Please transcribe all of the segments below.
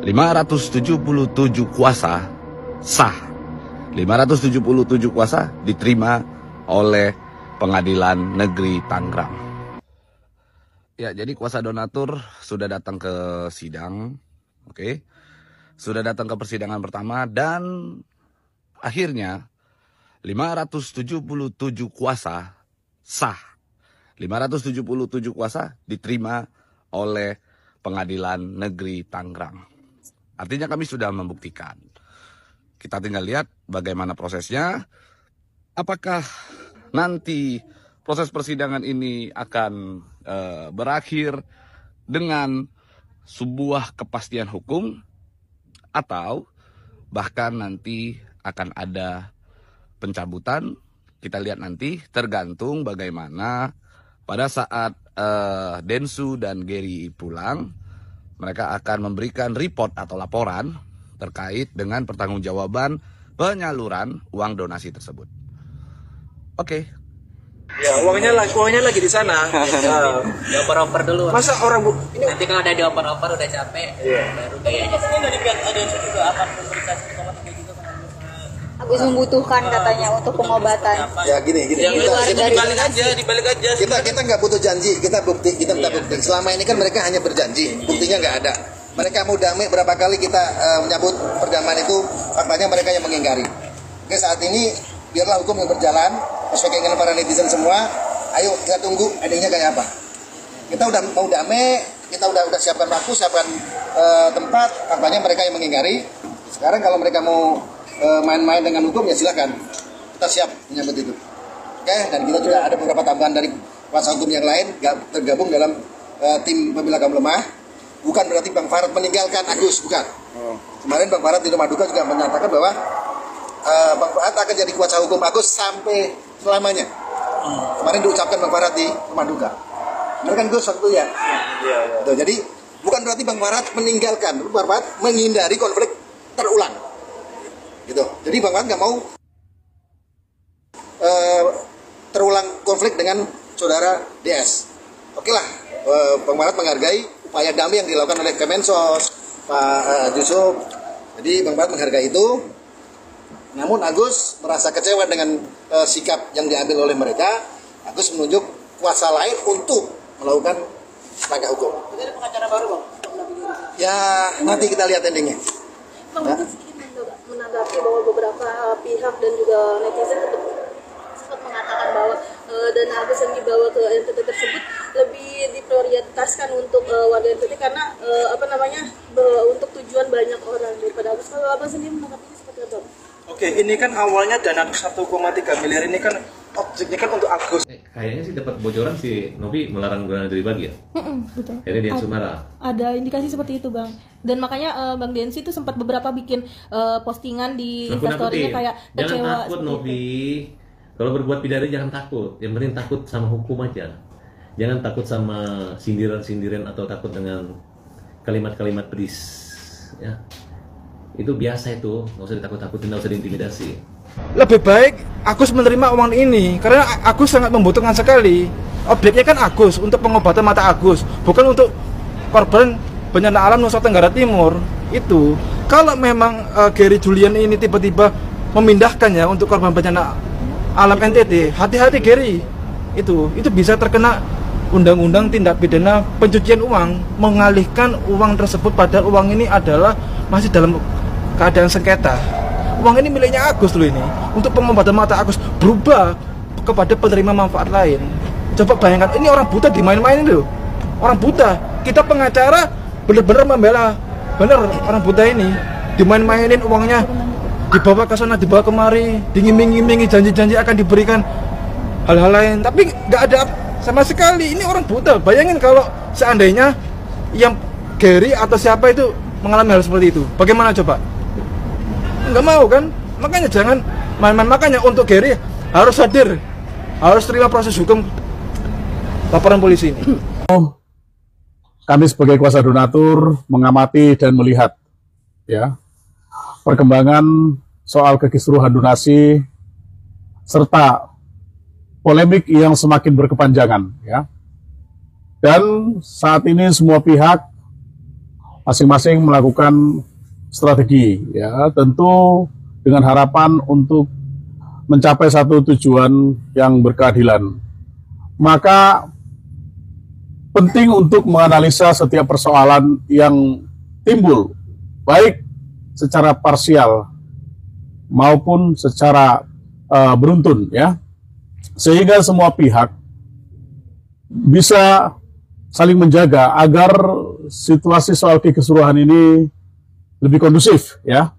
577 kuasa sah. 577 kuasa diterima oleh Pengadilan Negeri Tangerang. Ya, jadi kuasa donatur sudah datang ke sidang. Oke. Sudah datang ke persidangan pertama dan akhirnya 577 kuasa sah. 577 kuasa diterima oleh Pengadilan Negeri Tangerang. Artinya kami sudah membuktikan. Kita tinggal lihat bagaimana prosesnya. Apakah nanti proses persidangan ini akan berakhir dengan sebuah kepastian hukum atau bahkan nanti akan ada pencabutan. Kita lihat nanti, tergantung bagaimana pada saat Densu dan Gary pulang. Mereka akan memberikan report atau laporan terkait dengan pertanggungjawaban penyaluran uang donasi tersebut. Oke. Ya, uangnya lagi di sana. Dioper-oper dulu. Masa orang ini nanti kalau udah dioper-oper udah capek, baru kayaknya sini dari pihak ada juga akan memberikan 1,3 juta ke Agus membutuhkan katanya untuk pengobatan. Ya gini. Dibalik aja. Kita nggak butuh janji, kita minta bukti. Selama ini kan mereka hanya berjanji, buktinya nggak ada. Mereka mau damai berapa kali kita menyambut perdamaian itu, faktanya mereka yang mengingkari. Oke, saat ini biarlah hukum yang berjalan sesuai keinginan para netizen semua. Ayo kita tunggu endingnya kayak apa. Kita udah mau damai, kita udah siapkan waktu, siapkan tempat, faktanya mereka yang mengingkari. Sekarang kalau mereka mau main-main dengan hukum ya silakan, kita siap menyambut itu. Oke, dan kita juga ada beberapa tambahan dari kuasa hukum yang lain tergabung dalam tim pembela kaum lemah. Bukan berarti Bang Farad meninggalkan Agus, bukan. Kemarin Bang Farad di Rumah Duka juga menyatakan bahwa Bang Farad akan jadi kuasa hukum Agus sampai selamanya. Kemarin diucapkan Bang Farad di Rumah Duka. Benar kan Gus waktu ya? Iya. Jadi bukan berarti Bang Farad meninggalkan, Bang Farad menghindari konflik terulang. Gitu. Jadi Bang Farad nggak mau terulang konflik dengan saudara DS. Oke lah, Bang Farad menghargai upaya damai yang dilakukan oleh Kemensos, Pak Yusuf. Jadi Bang Farad menghargai itu. Namun Agus merasa kecewa dengan sikap yang diambil oleh mereka. Agus menunjuk kuasa lain untuk melakukan langkah hukum. Ada pengacara baru, Bang? Ya, nanti kita lihat endingnya. Bang, mungkin sedikit menanggapi bahwa beberapa pihak dan juga netizen sempat mengatakan bahwa dana Agus yang dibawa ke NTT tersebut lebih diprioritaskan untuk warga NTT karena untuk tujuan banyak orang daripada Agus. Kalau Abang sendiri menanggapinya seperti apa? Oke, ini kan awalnya dana 1,3 miliar ini kan objeknya kan untuk Agus. Kayaknya sih dapat bocoran si Novi melarang granada dibagi ya. Betul. Jadi dia Sumara. Ada indikasi seperti itu, Bang. Dan makanya Bang Densi itu sempat beberapa bikin postingan di instastory-nya kayak kecewa. Jangan takut Novi. Kalau berbuat pidana jangan takut. Yang penting takut sama hukum aja. Jangan takut sama sindiran-sindiran atau takut dengan kalimat-kalimat pedis. Ya. Itu biasa itu, nggak usah ditakut-takutin, nggak usah diintimidasi. Lebih baik Agus menerima uang ini karena Agus sangat membutuhkan sekali. Objeknya kan Agus untuk pengobatan mata Agus, bukan untuk korban bencana alam Nusa Tenggara Timur. Itu kalau memang Gary Julian ini tiba-tiba memindahkan ya untuk korban bencana alam NTT, hati-hati Gary. Itu bisa terkena undang-undang tindak pidana pencucian uang, mengalihkan uang tersebut padahal uang ini adalah masih dalam keadaan sengketa. Uang ini miliknya Agus loh ini. Untuk pengobatan mata Agus berubah kepada penerima manfaat lain. Coba bayangkan, ini orang buta dimain-mainin loh. Orang buta. Kita pengacara benar-benar membela benar orang buta ini. Dimain-mainin uangnya, dibawa ke sana, dibawa kemari, diiming-imingi janji-janji akan diberikan hal-hal lain. Tapi nggak ada sama sekali. Ini orang buta. Bayangin kalau seandainya yang Gary atau siapa itu mengalami hal seperti itu. Bagaimana coba? Nggak mau kan? Makanya jangan main-main. Makanya untuk Gary harus hadir, harus terima proses hukum laporan polisi ini. Kami sebagai kuasa donatur mengamati dan melihat ya perkembangan soal kekisruhan donasi serta polemik yang semakin berkepanjangan ya. Dan saat ini semua pihak masing-masing melakukan strategi, ya, tentu dengan harapan untuk mencapai satu tujuan yang berkeadilan. Maka penting untuk menganalisa setiap persoalan yang timbul, baik secara parsial maupun secara beruntun, ya, sehingga semua pihak bisa saling menjaga agar situasi soal kekeseluruhan ini lebih kondusif, ya.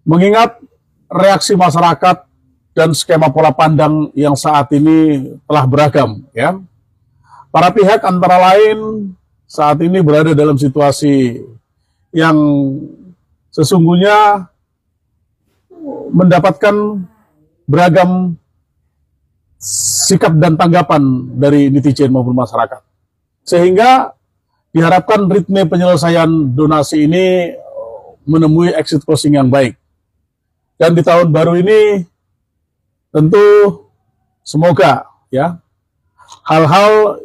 Mengingat reaksi masyarakat dan skema pola pandang yang saat ini telah beragam, ya. Para pihak antara lain saat ini berada dalam situasi yang sesungguhnya mendapatkan beragam sikap dan tanggapan dari netizen maupun masyarakat. Sehingga diharapkan ritme penyelesaian donasi ini menemui exit closing yang baik. Dan di tahun baru ini tentu semoga, ya, hal-hal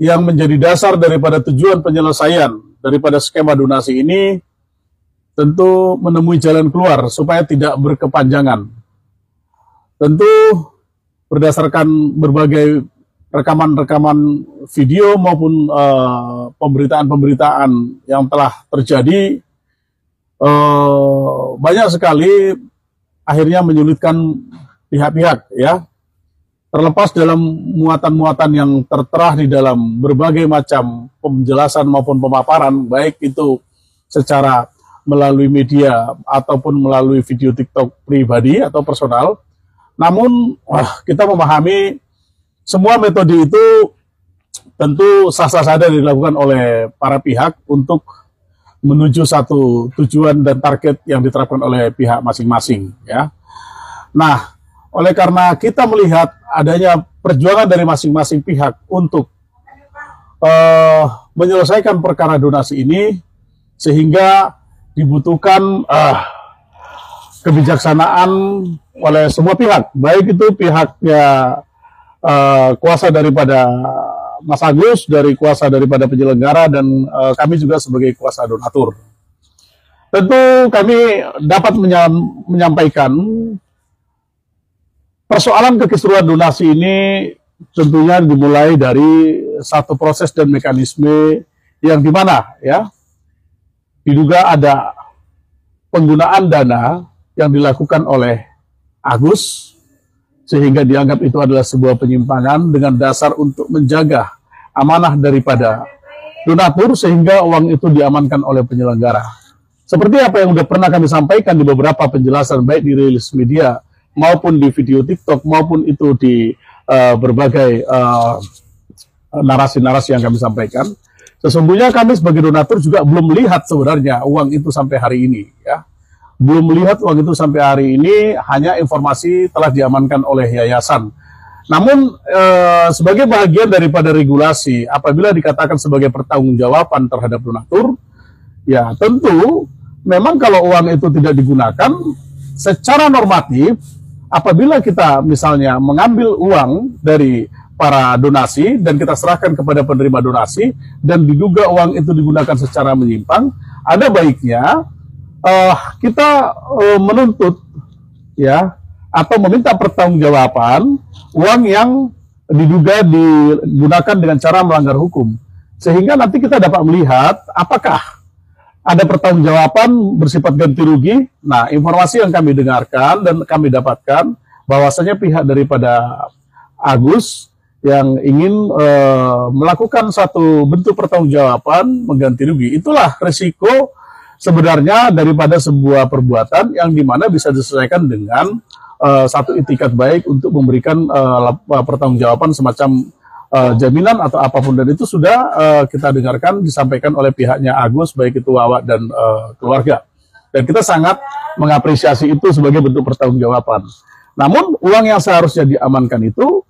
yang menjadi dasar daripada tujuan penyelesaian daripada skema donasi ini tentu menemui jalan keluar supaya tidak berkepanjangan. Tentu berdasarkan berbagai rekaman-rekaman video maupun pemberitaan-pemberitaan yang telah terjadi, banyak sekali akhirnya menyulitkan pihak-pihak, ya. Terlepas dalam muatan-muatan yang tertera di dalam berbagai macam penjelasan maupun pemaparan, baik itu secara melalui media ataupun melalui video TikTok pribadi atau personal. Namun kita memahami semua metode itu tentu sah-sah saja dilakukan oleh para pihak untuk menuju satu tujuan dan target yang diterapkan oleh pihak masing-masing, ya. Nah, oleh karena kita melihat adanya perjuangan dari masing-masing pihak untuk menyelesaikan perkara donasi ini, sehingga dibutuhkan kebijaksanaan oleh semua pihak, baik itu pihaknya kuasa daripada Mas Agus, dari kuasa daripada penyelenggara, dan kami juga sebagai kuasa donatur. Tentu kami dapat menyampaikan persoalan kekisruhan donasi ini tentunya dimulai dari satu proses dan mekanisme yang dimana, ya, diduga ada penggunaan dana yang dilakukan oleh Agus sehingga dianggap itu adalah sebuah penyimpangan dengan dasar untuk menjaga amanah daripada donatur sehingga uang itu diamankan oleh penyelenggara. Seperti apa yang sudah pernah kami sampaikan di beberapa penjelasan baik di rilis media maupun di video TikTok maupun itu di berbagai narasi-narasi yang kami sampaikan. Sesungguhnya kami sebagai donatur juga belum melihat sebenarnya uang itu sampai hari ini, ya. Belum melihat uang itu sampai hari ini, hanya informasi telah diamankan oleh yayasan. Namun sebagai bagian daripada regulasi, apabila dikatakan sebagai pertanggungjawaban terhadap donatur, ya tentu memang kalau uang itu tidak digunakan secara normatif, apabila kita misalnya mengambil uang dari para donasi dan kita serahkan kepada penerima donasi dan diduga uang itu digunakan secara menyimpang, ada baiknya kita menuntut, ya, atau meminta pertanggungjawaban uang yang diduga digunakan dengan cara melanggar hukum, sehingga nanti kita dapat melihat apakah ada pertanggungjawaban bersifat ganti rugi. Nah, informasi yang kami dengarkan dan kami dapatkan bahwasanya pihak daripada Agus yang ingin melakukan satu bentuk pertanggungjawaban mengganti rugi. Itulah risiko sebenarnya daripada sebuah perbuatan yang dimana bisa diselesaikan dengan satu itikat baik untuk memberikan pertanggungjawaban semacam jaminan atau apapun, dan itu sudah kita dengarkan disampaikan oleh pihaknya Agus, baik itu Wawa dan keluarga, dan kita sangat mengapresiasi itu sebagai bentuk pertanggungjawaban. Namun uang yang seharusnya diamankan itu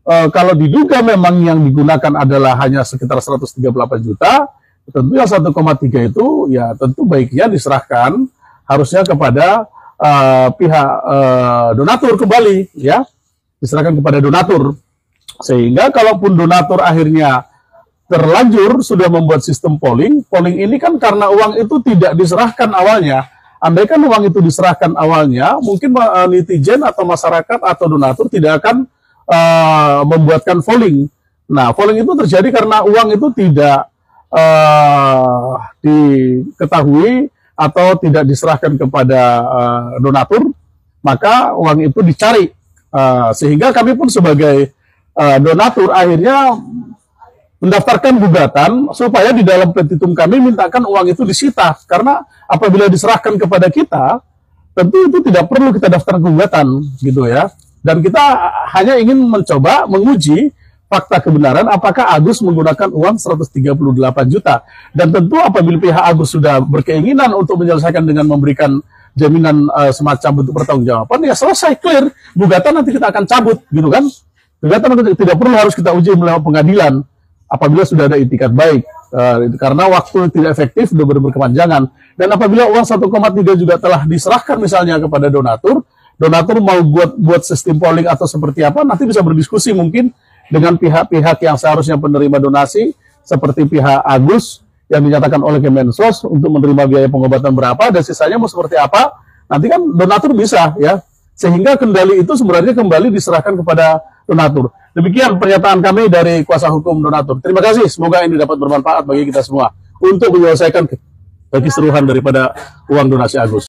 kalau diduga memang yang digunakan adalah hanya sekitar 138 juta, tentu yang 1,3 itu ya tentu baiknya diserahkan harusnya kepada pihak donatur kembali, ya, diserahkan kepada donatur, sehingga kalaupun donatur akhirnya terlanjur sudah membuat sistem polling. Polling ini kan karena uang itu tidak diserahkan awalnya. Andaikan uang itu diserahkan awalnya, mungkin netizen atau masyarakat atau donatur tidak akan membuatkan polling. Nah, polling itu terjadi karena uang itu tidak diketahui atau tidak diserahkan kepada donatur, maka uang itu dicari. Sehingga kami pun sebagai donatur akhirnya mendaftarkan gugatan supaya di dalam petitum kami mintakan uang itu disita, karena apabila diserahkan kepada kita tentu itu tidak perlu kita daftar gugatan gitu ya. Dan kita hanya ingin mencoba menguji fakta kebenaran apakah Agus menggunakan uang 138 juta. Dan tentu apabila pihak Agus sudah berkeinginan untuk menyelesaikan dengan memberikan jaminan semacam bentuk pertanggungjawaban, ya selesai, clear, gugatan nanti kita akan cabut gitu kan. Gugatan tidak perlu harus kita uji melalui pengadilan apabila sudah ada itikat baik, karena waktu tidak efektif, sudah berkepanjangan. Dan apabila uang 1,3 juga telah diserahkan misalnya kepada donatur mau buat sistem polling atau seperti apa, nanti bisa berdiskusi mungkin dengan pihak-pihak yang seharusnya penerima donasi, seperti pihak Agus yang dinyatakan oleh Kemensos untuk menerima biaya pengobatan berapa, dan sisanya mau seperti apa, nanti kan donatur bisa ya, sehingga kendali itu sebenarnya kembali diserahkan kepada donatur. Demikian pernyataan kami dari kuasa hukum donatur. Terima kasih, semoga ini dapat bermanfaat bagi kita semua untuk menyelesaikan keseluruhan daripada uang donasi Agus.